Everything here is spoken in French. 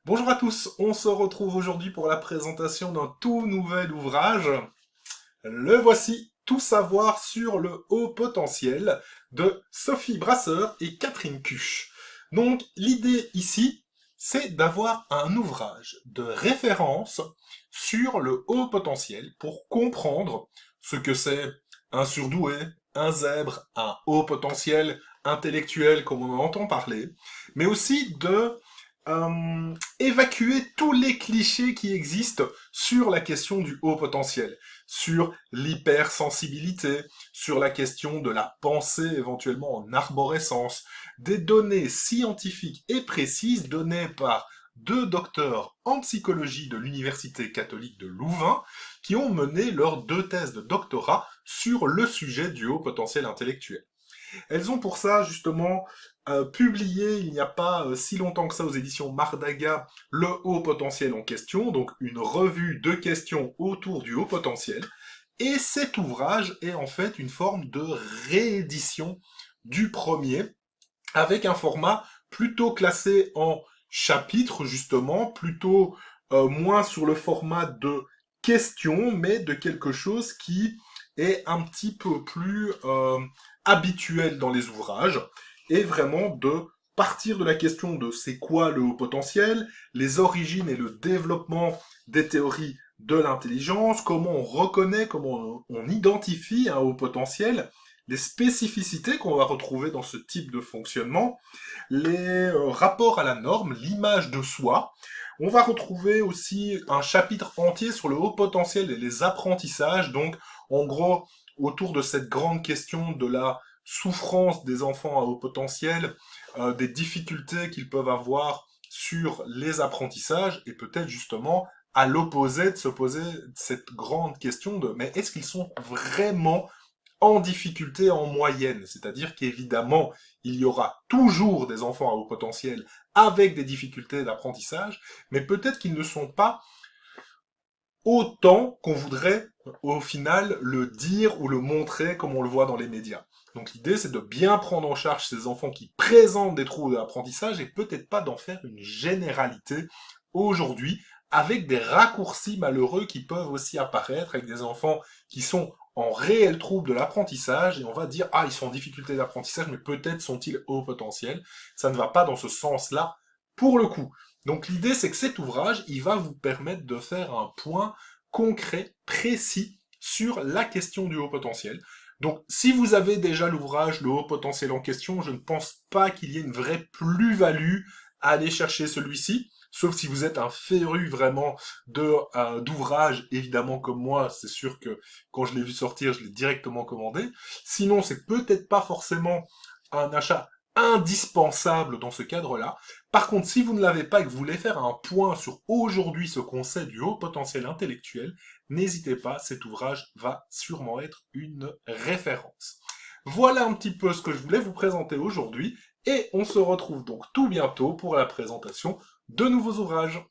Bonjour à tous, on se retrouve aujourd'hui pour la présentation d'un tout nouvel ouvrage. Le voici, Tout savoir sur le haut potentiel de Sophie Brasseur et Catherine Cuche. Donc l'idée ici, c'est d'avoir un ouvrage de référence sur le haut potentiel pour comprendre ce que c'est un surdoué, un zèbre, un haut potentiel intellectuel comme on en entend parler, mais aussi de évacuer tous les clichés qui existent sur la question du haut potentiel, sur l'hypersensibilité, sur la question de la pensée éventuellement en arborescence, des données scientifiques et précises données par deux docteurs en psychologie de l'Université catholique de Louvain qui ont mené leurs deux thèses de doctorat sur le sujet du haut potentiel intellectuel. Elles ont pour ça justement publié il n'y a pas si longtemps que ça aux éditions Mardaga le haut potentiel en question, donc une revue de questions autour du haut potentiel. Et cet ouvrage est en fait une forme de réédition du premier, avec un format plutôt classé en chapitres justement, plutôt moins sur le format de questions, mais de quelque chose qui est un petit peu plus habituel dans les ouvrages, et vraiment de partir de la question de c'est quoi le haut potentiel, les origines et le développement des théories de l'intelligence, comment on reconnaît, comment on identifie un haut potentiel, les spécificités qu'on va retrouver dans ce type de fonctionnement, les rapports à la norme, l'image de soi. On va retrouver aussi un chapitre entier sur le haut potentiel et les apprentissages, donc en gros autour de cette grande question de la souffrance des enfants à haut potentiel, des difficultés qu'ils peuvent avoir sur les apprentissages, et peut-être justement à l'opposé de se poser cette grande question de mais est-ce qu'ils sont vraiment en difficulté en moyenne, c'est-à-dire qu'évidemment, il y aura toujours des enfants à haut potentiel avec des difficultés d'apprentissage, mais peut-être qu'ils ne sont pas autant qu'on voudrait au final le dire ou le montrer comme on le voit dans les médias. Donc l'idée c'est de bien prendre en charge ces enfants qui présentent des troubles d'apprentissage et peut-être pas d'en faire une généralité aujourd'hui avec des raccourcis malheureux qui peuvent aussi apparaître avec des enfants qui sont en réel trouble de l'apprentissage et on va dire ah ils sont en difficulté d'apprentissage mais peut-être sont-ils haut potentiel. Ça ne va pas dans ce sens-là pour le coup. Donc l'idée, c'est que cet ouvrage, il va vous permettre de faire un point concret, précis, sur la question du haut potentiel. Donc si vous avez déjà l'ouvrage, le haut potentiel en question, je ne pense pas qu'il y ait une vraie plus-value à aller chercher celui-ci, sauf si vous êtes un féru vraiment d'ouvrages, évidemment comme moi, c'est sûr que quand je l'ai vu sortir, je l'ai directement commandé. Sinon, c'est peut-être pas forcément un achat indispensable dans ce cadre-là. Par contre, si vous ne l'avez pas et que vous voulez faire un point sur aujourd'hui ce qu'on sait du haut potentiel intellectuel, n'hésitez pas, cet ouvrage va sûrement être une référence. Voilà un petit peu ce que je voulais vous présenter aujourd'hui, et on se retrouve donc tout bientôt pour la présentation de nouveaux ouvrages.